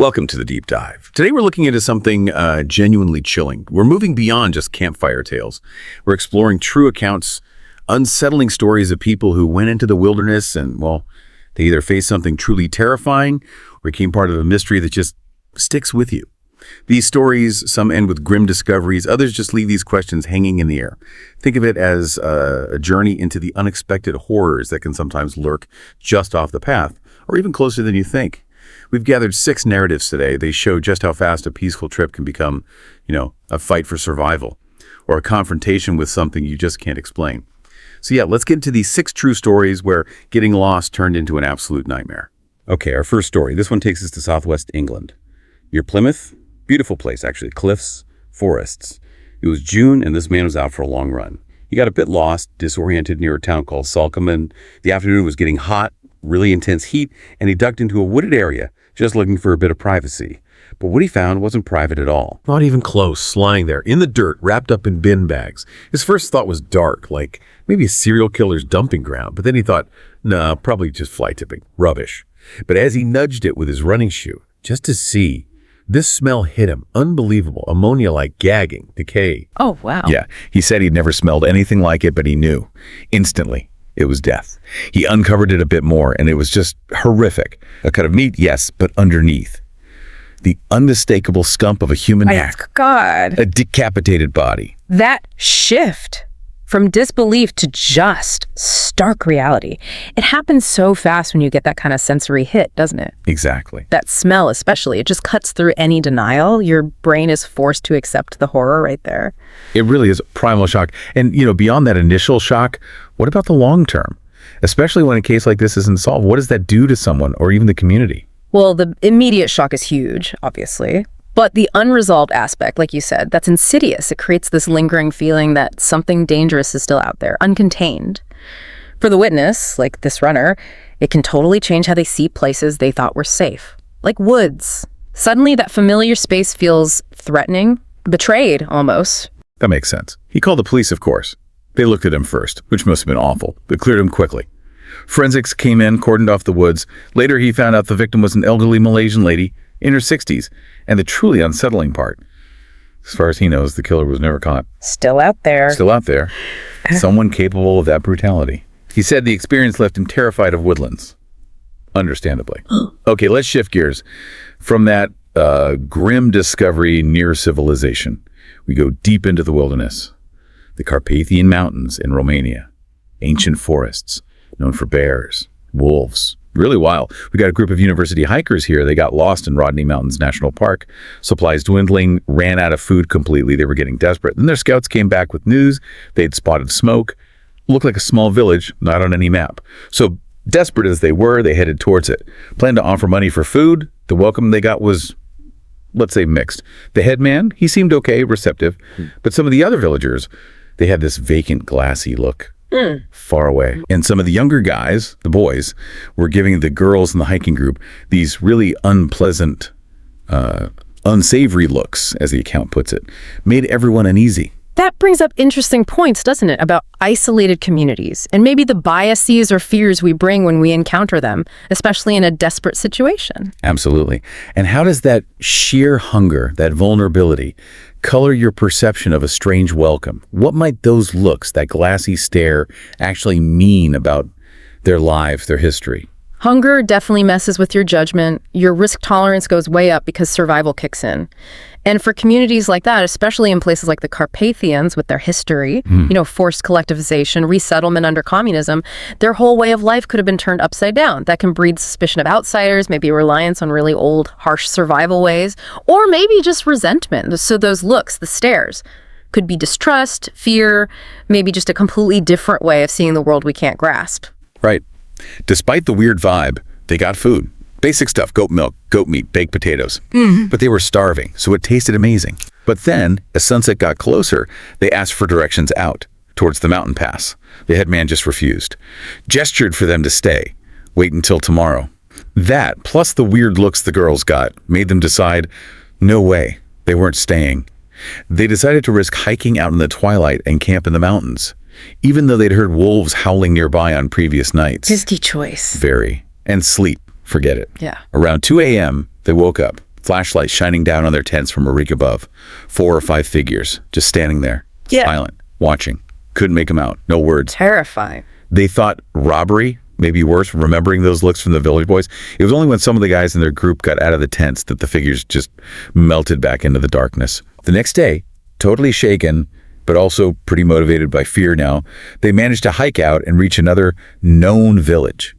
Welcome to the Deep Dive. Today we're looking into something genuinely chilling. We're moving beyond just campfire tales. We're exploring true accounts, unsettling stories of people who went into the wilderness and, well, they either faced something truly terrifying or became part of a mystery that just sticks with you. These stories, some end with grim discoveries, others just leave these questions hanging in the air. Think of it as a journey into the unexpected horrors that can sometimes lurk just off the path, or even closer than you think. We've gathered 6 narratives today. They show just how fast a peaceful trip can become, a fight for survival or a confrontation with something you just can't explain. So yeah, let's get into these 6 true stories where getting lost turned into an absolute nightmare. Okay, our first story. This one takes us to southwest England. Near Plymouth, beautiful place actually, cliffs, forests. It was June and this man was out for a long run. He got a bit lost, disoriented near a town called Salcombe, and the afternoon was getting hot, really intense heat, and he ducked into a wooded area, just looking for a bit of privacy. But what he found wasn't private at all. Not even close, lying there in the dirt, wrapped up in bin bags. His first thought was dark, like maybe a serial killer's dumping ground. But then he thought, nah, probably just fly tipping. Rubbish. But as he nudged it with his running shoe, just to see, this smell hit him. Unbelievable. Ammonia-like gagging, decay. Oh, wow. Yeah, he said he'd never smelled anything like it, but he knew. Instantly. It was death. He uncovered it a bit more, and it was just horrific. A cut of meat, yes, but underneath, the unmistakable scump of a human neck. God. A decapitated body. That shift from disbelief to just stark reality. It happens so fast when you get that kind of sensory hit, doesn't it? Exactly. That smell especially, it just cuts through any denial. Your brain is forced to accept the horror right there. It really is primal shock. And, beyond that initial shock, what about the long term? Especially when a case like this isn't solved, what does that do to someone or even the community? Well, the immediate shock is huge, obviously. But the unresolved aspect, like you said, that's insidious. It creates this lingering feeling that something dangerous is still out there, uncontained. For the witness, like this runner, it can totally change how they see places they thought were safe, like woods. Suddenly, that familiar space feels threatening, betrayed almost. That makes sense. He called the police, of course. They looked at him first, which must have been awful, but cleared him quickly. Forensics came in, cordoned off the woods. Later, he found out the victim was an elderly Malaysian lady in her 60s, and the truly unsettling part, as far as he knows, the killer was never caught. Still out there. Still out there. Someone capable of that brutality. He said the experience left him terrified of woodlands. Understandably. Okay, let's shift gears. From that grim discovery near civilization, we go deep into the wilderness. The Carpathian Mountains in Romania. Ancient forests, known for bears, wolves. Really wild. We got a group of university hikers here. They got lost in Rodney Mountains National Park. Supplies dwindling, ran out of food completely. They were getting desperate. Then their scouts came back with news. They'd spotted smoke. Looked like a small village, not on any map. So desperate as they were, they headed towards it. Planned to offer money for food. The welcome they got was, let's say, mixed. The head man, he seemed okay, receptive. But some of the other villagers, they had this vacant, glassy look. Far away. And some of the younger guys, the boys, were giving the girls in the hiking group these really unpleasant, unsavory looks, as the account puts it. Made everyone uneasy. That brings up interesting points, doesn't it, about isolated communities and maybe the biases or fears we bring when we encounter them, especially in a desperate situation. Absolutely. And how does that sheer hunger, that vulnerability, color your perception of a strange welcome? What might those looks, that glassy stare, actually mean about their lives, their history? Hunger definitely messes with your judgment. Your risk tolerance goes way up because survival kicks in. And for communities like that, especially in places like the Carpathians with their history, forced collectivization, resettlement under communism, their whole way of life could have been turned upside down. That can breed suspicion of outsiders, maybe reliance on really old, harsh survival ways, or maybe just resentment. So those looks, the stares, could be distrust, fear, maybe just a completely different way of seeing the world we can't grasp. Right. Despite the weird vibe, they got food. Basic stuff, goat milk, goat meat, baked potatoes. But they were starving, so it tasted amazing. But then, as sunset got closer, they asked for directions out, towards the mountain pass. The headman just refused. Gestured for them to stay. Wait until tomorrow. That, plus the weird looks the girls got, made them decide, no way, they weren't staying. They decided to risk hiking out in the twilight and camp in the mountains, even though they'd heard wolves howling nearby on previous nights. Risky choice. Very. And sleep. Forget it. Yeah. Around 2 a.m., they woke up. Flashlights shining down on their tents from a rig above. 4 or 5 figures, just standing there, Yeah. silent, watching. Couldn't make them out, no words. Terrifying. They thought robbery, maybe worse, remembering those looks from the Village Boys. It was only when some of the guys in their group got out of the tents that the figures just melted back into the darkness. The next day, totally shaken, but also pretty motivated by fear now, they managed to hike out and reach another known village.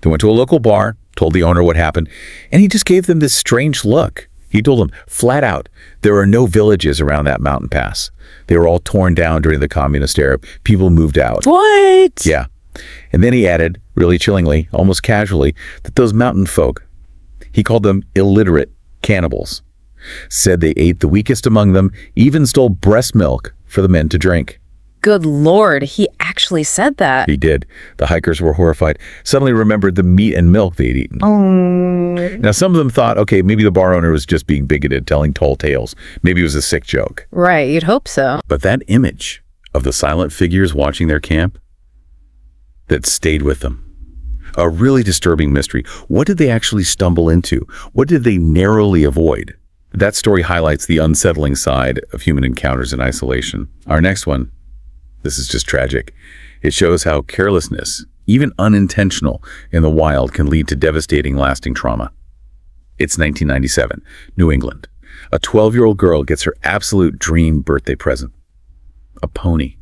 They went to a local bar, told the owner what happened, and he just gave them this strange look. He told them, flat out, there are no villages around that mountain pass. They were all torn down during the communist era. People moved out. What? Yeah. And then he added, really chillingly, almost casually, that those mountain folk, he called them illiterate cannibals, said they ate the weakest among them, even stole breast milk for the men to drink. Good Lord, he actually said that. He did. The hikers were horrified, suddenly remembered the meat and milk they'd eaten. Now, some of them thought, okay, maybe the bar owner was just being bigoted, telling tall tales. Maybe it was a sick joke. Right, you'd hope so. But that image of the silent figures watching their camp, that stayed with them. A really disturbing mystery. What did they actually stumble into? What did they narrowly avoid? That story highlights the unsettling side of human encounters in isolation. Our next one, this is just tragic. It shows how carelessness, even unintentional, in the wild can lead to devastating, lasting trauma. It's 1997, New England. A 12-year-old girl gets her absolute dream birthday present. A pony.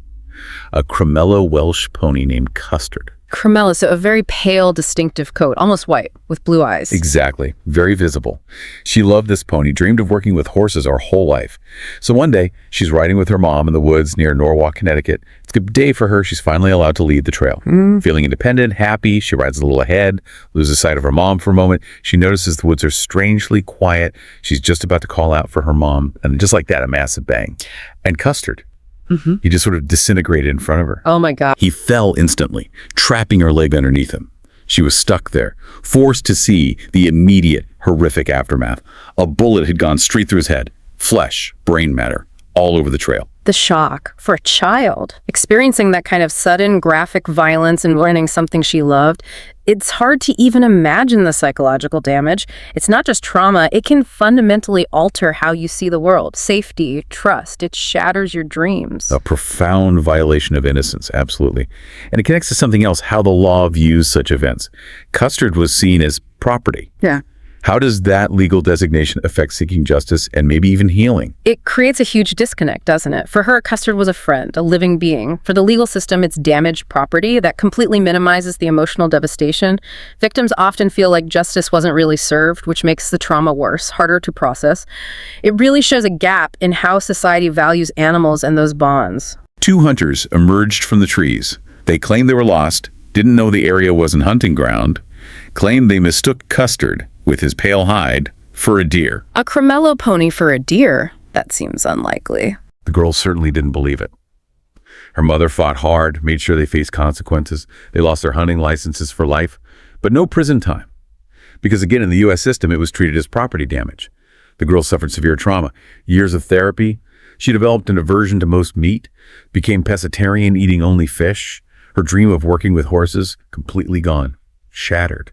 A Cremello Welsh pony named Custard. Cremella, so a very pale, distinctive coat, almost white, with blue eyes. Exactly. Very visible. She loved this pony, dreamed of working with horses her whole life. So one day, she's riding with her mom in the woods near Norwalk, Connecticut. It's a good day for her. She's finally allowed to lead the trail. Feeling independent, happy, she rides a little ahead, loses sight of her mom for a moment. She notices the woods are strangely quiet. She's just about to call out for her mom, and just like that, a massive bang. And Custard, he just sort of disintegrated in front of her. Oh my God. He fell instantly, trapping her leg underneath him. She was stuck there, forced to see the immediate, horrific aftermath. A bullet had gone straight through his head. Flesh, brain matter, all over the trail. The shock for a child, experiencing that kind of sudden graphic violence and learning something she loved. It's hard to even imagine the psychological damage. It's not just trauma, it can fundamentally alter how you see the world. Safety, trust, it shatters your dreams. A profound violation of innocence, absolutely. And it connects to something else, how the law views such events. Custard was seen as property. Yeah. How does that legal designation affect seeking justice and maybe even healing? It creates a huge disconnect, doesn't it? For her, Custard was a friend, a living being. For the legal system, it's damaged property that completely minimizes the emotional devastation. Victims often feel like justice wasn't really served, which makes the trauma worse, harder to process. It really shows a gap in how society values animals and those bonds. 2 hunters emerged from the trees. They claimed they were lost, didn't know the area wasn't hunting ground, claimed they mistook Custard with his pale hide for a deer. A Cremello pony for a deer? That seems unlikely. The girl certainly didn't believe it. Her mother fought hard, made sure they faced consequences. They lost their hunting licenses for life, but no prison time. Because again, in the U.S. system, it was treated as property damage. The girl suffered severe trauma. Years of therapy. She developed an aversion to most meat, became pescatarian, eating only fish. Her dream of working with horses, completely gone, shattered.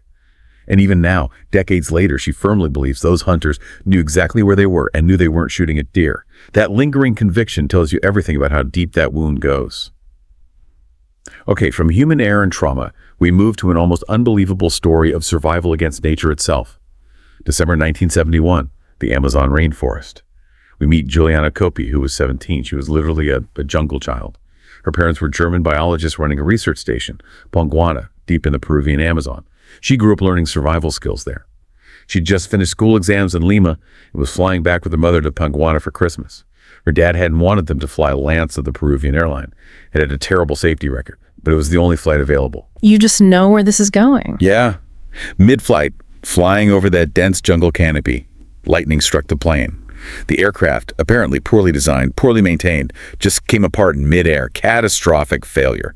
And even now, decades later, she firmly believes those hunters knew exactly where they were and knew they weren't shooting at deer. That lingering conviction tells you everything about how deep that wound goes. Okay, from human error and trauma, we move to an almost unbelievable story of survival against nature itself. December 1971, the Amazon rainforest. We meet Juliana Coppi, who was 17. She was literally a jungle child. Her parents were German biologists running a research station, Ponguana, deep in the Peruvian Amazon. She grew up learning survival skills there. She'd just finished school exams in Lima and was flying back with her mother to Ponguana for Christmas. Her dad hadn't wanted them to fly Lance of the Peruvian airline. It had a terrible safety record, but it was the only flight available. You just know where this is going. Yeah. Mid-flight, flying over that dense jungle canopy, lightning struck the plane. The aircraft, apparently poorly designed, poorly maintained, just came apart in midair. Catastrophic failure.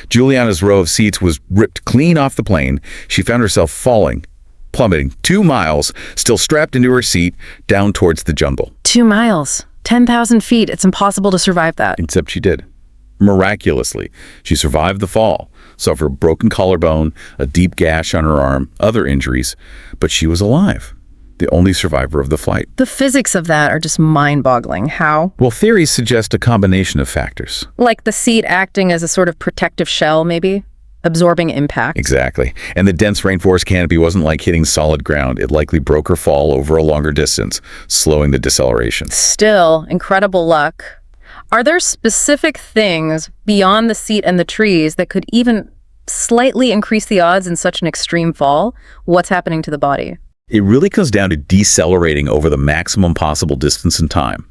Juliana's row of seats was ripped clean off the plane. She found herself falling, plummeting 2 miles, still strapped into her seat, down towards the jungle. 2 miles, 10,000 feet. It's impossible to survive that. Except she did. Miraculously, she survived the fall, suffered a broken collarbone, a deep gash on her arm, other injuries, but she was alive. the only survivor of the flight. The physics of that are just mind-boggling. How? Well, theories suggest a combination of factors. Like the seat acting as a sort of protective shell, maybe? Absorbing impact. Exactly. And the dense rainforest canopy wasn't like hitting solid ground. It likely broke her fall over a longer distance, slowing the deceleration. Still, incredible luck. Are there specific things beyond the seat and the trees that could even slightly increase the odds in such an extreme fall? What's happening to the body? It really comes down to decelerating over the maximum possible distance and time.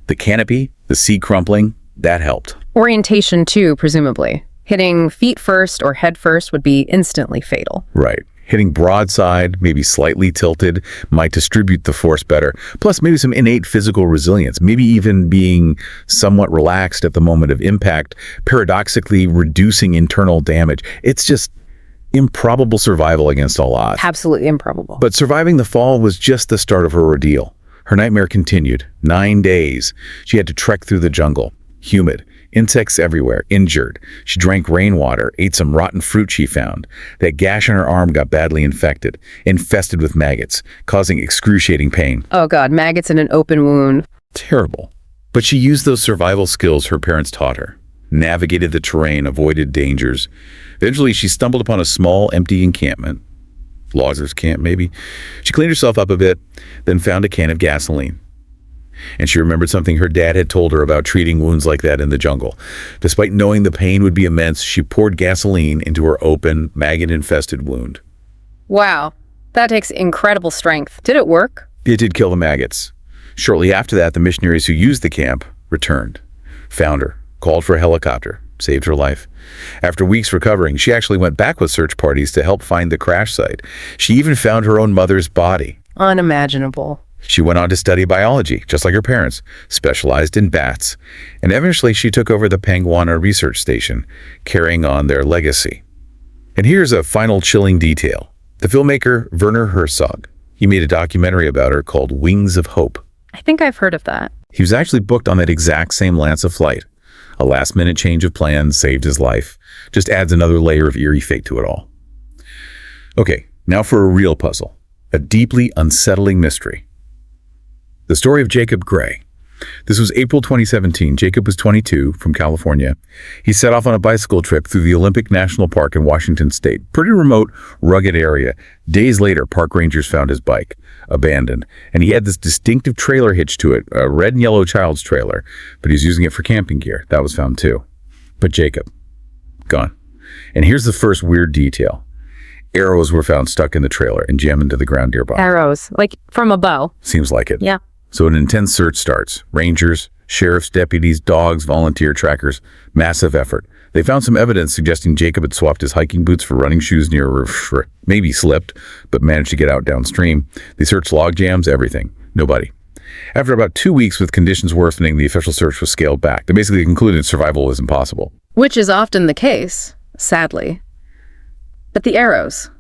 The canopy, the seat crumpling, that helped. Orientation, too, presumably. Hitting feet first or head first would be instantly fatal. Right. Hitting broadside, maybe slightly tilted, might distribute the force better. Plus, maybe some innate physical resilience, maybe even being somewhat relaxed at the moment of impact, paradoxically reducing internal damage. It's just improbable survival against all odds. Absolutely improbable. But surviving the fall was just the start of her ordeal. Her nightmare continued. 9 days. She had to trek through the jungle. Humid. Insects everywhere. Injured. She drank rainwater, ate some rotten fruit she found. That gash on her arm got badly infected, infested with maggots, causing excruciating pain. Oh God, maggots in an open wound. Terrible. But she used those survival skills her parents taught her. Navigated the terrain, avoided dangers. Eventually, she stumbled upon a small, empty encampment. Loggers' camp, maybe. She cleaned herself up a bit, then found a can of gasoline. And she remembered something her dad had told her about treating wounds like that in the jungle. Despite knowing the pain would be immense, she poured gasoline into her open, maggot-infested wound. Wow, that takes incredible strength. Did it work? It did kill the maggots. Shortly after that, the missionaries who used the camp returned, found her, called for a helicopter, saved her life. After weeks recovering, she actually went back with search parties to help find the crash site. She even found her own mother's body. Unimaginable. She went on to study biology, just like her parents, specialized in bats. And eventually she took over the Panguana Research Station, carrying on their legacy. And here's a final chilling detail. The filmmaker Werner Herzog, he made a documentary about her called Wings of Hope. I think I've heard of that. He was actually booked on that exact same Lanza flight. A last-minute change of plans saved his life. Just adds another layer of eerie fate to it all. Okay, now for a real puzzle. A deeply unsettling mystery. The story of Jacob Gray. This was April 2017. Jacob was 22, from California. He set off on a bicycle trip through the Olympic National Park in Washington State. Pretty remote, rugged area. Days later, park rangers found his bike, abandoned. And he had this distinctive trailer hitch to it, a red and yellow child's trailer. But he's using it for camping gear. That was found too. But Jacob, gone. And here's the first weird detail. Arrows were found stuck in the trailer and jammed into the ground nearby. Arrows, like from a bow. Seems like it. Yeah. So an intense search starts. Rangers, sheriff's deputies, dogs, volunteer trackers, massive effort. They found some evidence suggesting Jacob had swapped his hiking boots for running shoes near a river. Maybe slipped, but managed to get out downstream. They searched log jams, everything. Nobody. After about 2 weeks with conditions worsening, the official search was scaled back. They basically concluded survival was impossible. Which is often the case, sadly. But the arrows,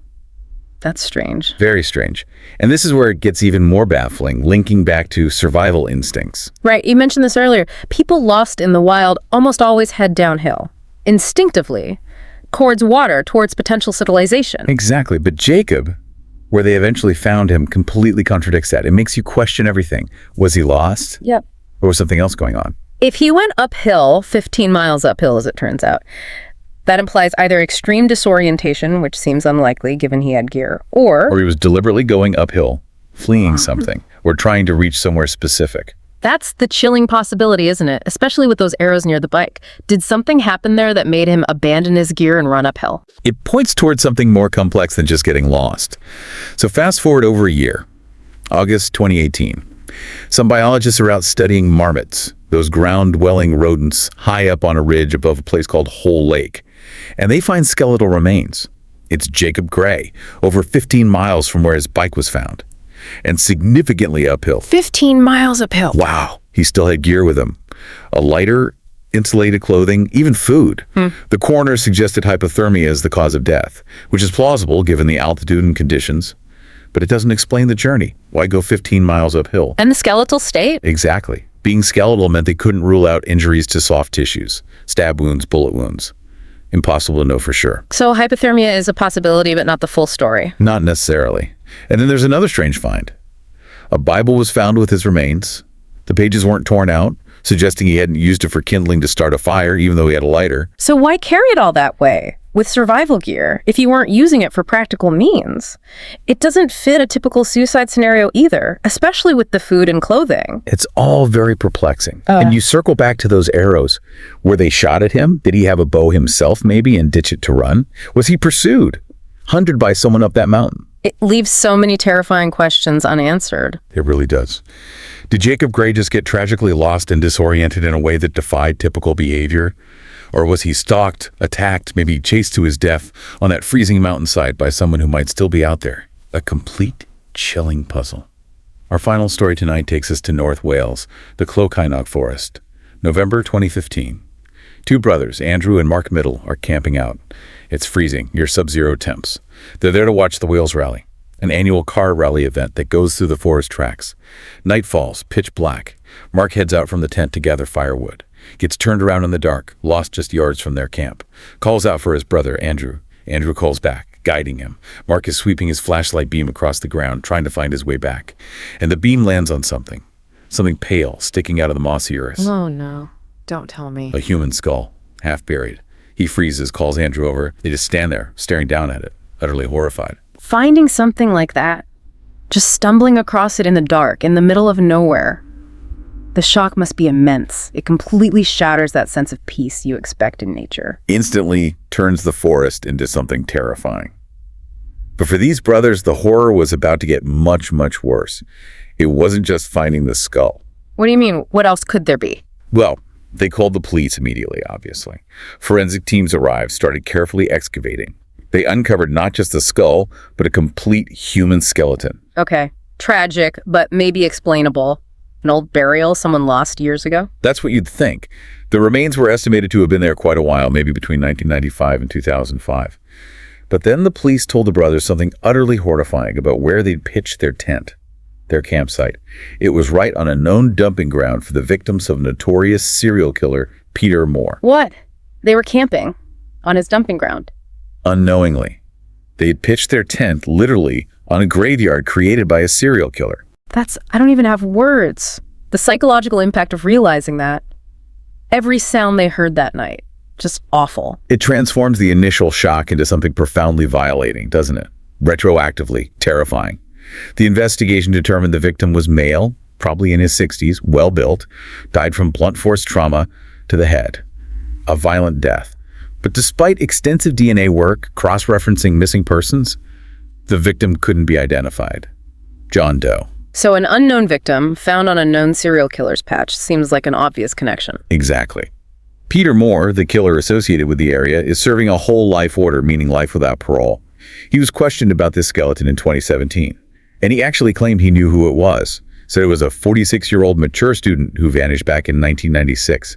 that's strange. Very strange. And this is where it gets even more baffling, linking back to survival instincts. Right, you mentioned this earlier. People lost in the wild almost always head downhill, instinctively, towards water, towards potential civilization. Exactly. But Jacob, where they eventually found him, completely contradicts that. It makes you question everything. Was he lost? Yep. Or was something else going on? If he went uphill, 15 miles uphill as it turns out, that implies either extreme disorientation, which seems unlikely given he had gear, Or he was deliberately going uphill, fleeing something, or trying to reach somewhere specific. That's the chilling possibility, isn't it? Especially with those arrows near the bike. Did something happen there that made him abandon his gear and run uphill? It points towards something more complex than just getting lost. So fast forward over a year, August 2018. Some biologists are out studying marmots, those ground-dwelling rodents high up on a ridge above a place called Whole Lake. And they find skeletal remains. It's Jacob Gray, over 15 miles from where his bike was found, and significantly uphill. 15 miles uphill. Wow. He still had gear with him. A lighter, insulated clothing, even food. The coroner suggested hypothermia as the cause of death, which is plausible given the altitude and conditions. But it doesn't explain the journey. Why go 15 miles uphill? And the skeletal state? Exactly. Being skeletal meant they couldn't rule out injuries to soft tissues, stab wounds, bullet wounds. Impossible to know for sure. So hypothermia is a possibility, but not the full story. Not necessarily. And then there's another strange find. A Bible was found with his remains. The pages weren't torn out, suggesting he hadn't used it for kindling to start a fire, even though he had a lighter. So why carry it all that way, with survival gear, if you weren't using it for practical means? It doesn't fit a typical suicide scenario either, especially with the food and clothing. It's all very perplexing. And you circle back to those arrows. Were they shot at him? Did he have a bow himself, maybe, and ditch it to run? Was he pursued? Hunted by someone up that mountain? It leaves so many terrifying questions unanswered. It really does. Did Jacob Gray just get tragically lost and disoriented in a way that defied typical behavior? Or was he stalked, attacked, maybe chased to his death on that freezing mountainside by someone who might still be out there? A complete, chilling puzzle. Our final story tonight takes us to North Wales, the Clocaenog Forest. November 2015. Two brothers, Andrew and Mark Middle, are camping out. It's freezing, near sub-zero temps. They're there to watch the Wales Rally, an annual car rally event that goes through the forest tracks. Night falls, pitch black. Mark heads out from the tent to gather firewood. Gets turned around in the dark, lost just yards from their camp. Calls out for his brother, Andrew. Andrew calls back, guiding him. Mark is sweeping his flashlight beam across the ground, trying to find his way back. And the beam lands on something. Something pale, sticking out of the mossy earth. Oh no, don't tell me. A human skull, half buried. He freezes, calls Andrew over. They just stand there, staring down at it, utterly horrified. Finding something like that, just stumbling across it in the dark, in the middle of nowhere. The shock must be immense. It completely shatters that sense of peace you expect in nature. Instantly turns the forest into something terrifying. But for these brothers, the horror was about to get much, much worse. It wasn't just finding the skull. What do you mean? What else could there be? Well, they called the police immediately, obviously. Forensic teams arrived, started carefully excavating. They uncovered not just the skull, but a complete human skeleton. Okay, tragic, but maybe explainable. An old burial someone lost years ago? That's what you'd think. The remains were estimated to have been there quite a while, maybe between 1995 and 2005. But then the police told the brothers something utterly horrifying about where they'd pitched their tent, their campsite. It was right on a known dumping ground for the victims of notorious serial killer Peter Moore. What? They were camping on his dumping ground. Unknowingly, they had pitched their tent literally on a graveyard created by a serial killer. I don't even have words. The psychological impact of realizing that. Every sound they heard that night, just awful. It transforms the initial shock into something profoundly violating, doesn't it? Retroactively terrifying. The investigation determined the victim was male, probably in his 60s, well-built, died from blunt force trauma to the head. A violent death. But despite extensive DNA work, cross-referencing missing persons, the victim couldn't be identified. John Doe. So an unknown victim found on a known serial killer's patch seems like an obvious connection. Exactly. Peter Moore, the killer associated with the area, is serving a whole life order, meaning life without parole. He was questioned about this skeleton in 2017, and he actually claimed he knew who it was. Said it was a 46-year-old mature student who vanished back in 1996.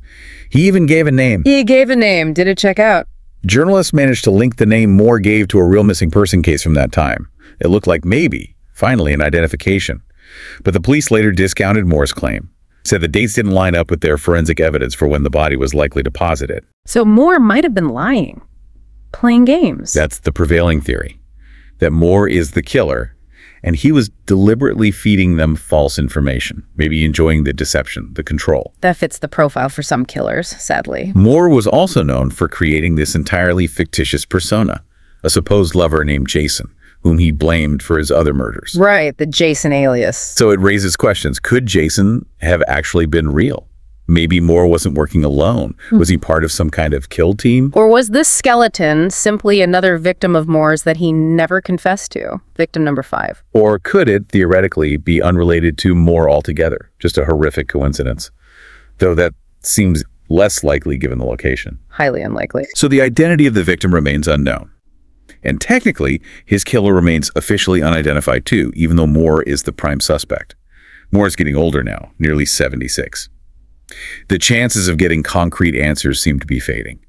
He even gave a name. He gave a name. Did it check out? Journalists managed to link the name Moore gave to a real missing person case from that time. It looked like maybe, finally, an identification. But the police later discounted Moore's claim, said the dates didn't line up with their forensic evidence for when the body was likely deposited. So Moore might have been lying, playing games. That's the prevailing theory, that Moore is the killer, and he was deliberately feeding them false information, maybe enjoying the deception, the control. That fits the profile for some killers, sadly. Moore was also known for creating this entirely fictitious persona, a supposed lover named Jason, whom he blamed for his other murders. Right, the Jason alias. So it raises questions. Could Jason have actually been real? Maybe Moore wasn't working alone. Was he part of some kind of kill team? Or was this skeleton simply another victim of Moore's that he never confessed to? Victim number 5. Or could it, theoretically, be unrelated to Moore altogether? Just a horrific coincidence. Though that seems less likely given the location. Highly unlikely. So the identity of the victim remains unknown. And technically, his killer remains officially unidentified too, even though Moore is the prime suspect. Moore is getting older now, nearly 76. The chances of getting concrete answers seem to be fading.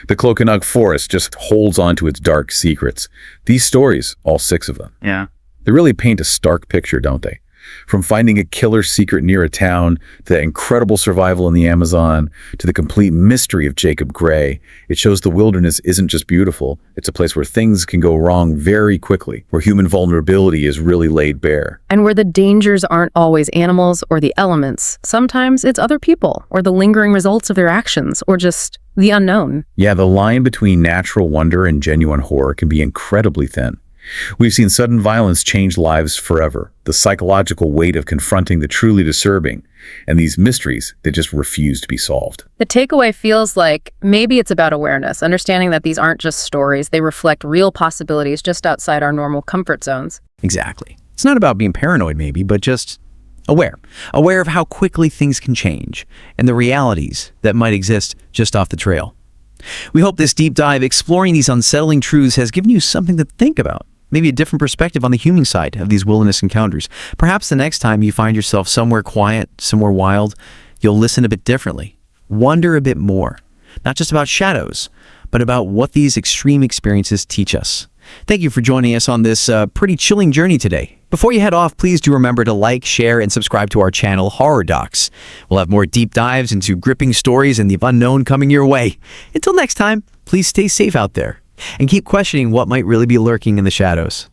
The Clocaenog Forest just holds on to its dark secrets. These stories, all 6 of them, Yeah. they really paint a stark picture, don't they? From finding a killer secret near a town, to the incredible survival in the Amazon, to the complete mystery of Jacob Gray, it shows the wilderness isn't just beautiful, it's a place where things can go wrong very quickly, where human vulnerability is really laid bare. And where the dangers aren't always animals or the elements. Sometimes it's other people, or the lingering results of their actions, or just the unknown. Yeah, the line between natural wonder and genuine horror can be incredibly thin. We've seen sudden violence change lives forever, the psychological weight of confronting the truly disturbing, and these mysteries that just refuse to be solved. The takeaway feels like maybe it's about awareness, understanding that these aren't just stories, they reflect real possibilities just outside our normal comfort zones. Exactly. It's not about being paranoid maybe, but just aware. Aware of how quickly things can change and the realities that might exist just off the trail. We hope this deep dive exploring these unsettling truths has given you something to think about. Maybe a different perspective on the human side of these wilderness encounters. Perhaps the next time you find yourself somewhere quiet, somewhere wild, you'll listen a bit differently. Wonder a bit more. Not just about shadows, but about what these extreme experiences teach us. Thank you for joining us on this pretty chilling journey today. Before you head off, please do remember to like, share, and subscribe to our channel, Horror Docx. We'll have more deep dives into gripping stories and the unknown coming your way. Until next time, please stay safe out there and keep questioning what might really be lurking in the shadows.